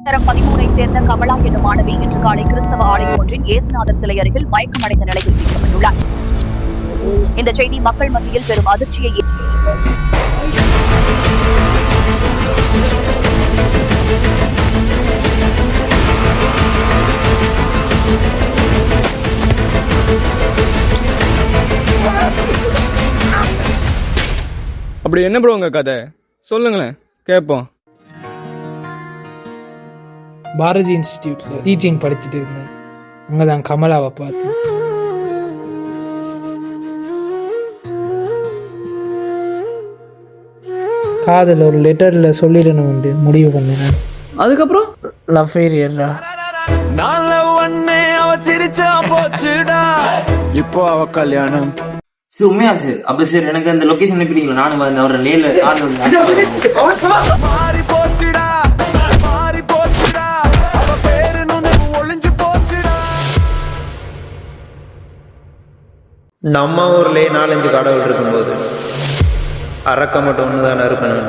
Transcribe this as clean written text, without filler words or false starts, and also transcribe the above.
தரம் 13 சேர்ந்த கமலா என்னும் மாணவி இன்று காலை கிறிஸ்தவ ஆலயம் ஒன்றின் இயேசுநாதர் சிலை அருகில் மயக்கமடைந்த நிலையில் மீட்கப்பட்டுள்ளார். இந்த செய்தி மக்கள் மத்தியில் பெரும் அதிர்ச்சியை அப்படி என்ன ப்ரோ உங்க கதை சொல்லுங்களேன் கேட்போம். பாரதி இன்ஸ்டிடியூட்ல டீச்சிங் படிச்சுட்டு இருந்தேன். அங்கதான் கமலாவை பார்த்தேன். காதல் ஒரு லெட்டர்ல சொல்லிடணும் முடிவு பண்ணேன். அதுக்கப்புறம் லவ் ஃபெயிலியர்டா. இப்போ அவ கல்யாணம். உண்மையா சார்? அப்ப சார் எனக்கு அந்த லொகேஷன் பிடிக்கல. நானும் அவரோட நேர்ல மாறி போச்சுடா, மாறி போச்சுடா, அவ பேரு ஒளிஞ்சு போச்சுடா. நம்ம ஊர்லயே 4-5 கடவுள் இருக்கும்போது அரக்க மட்டும் ஒண்ணுதானே இருக்கணும்.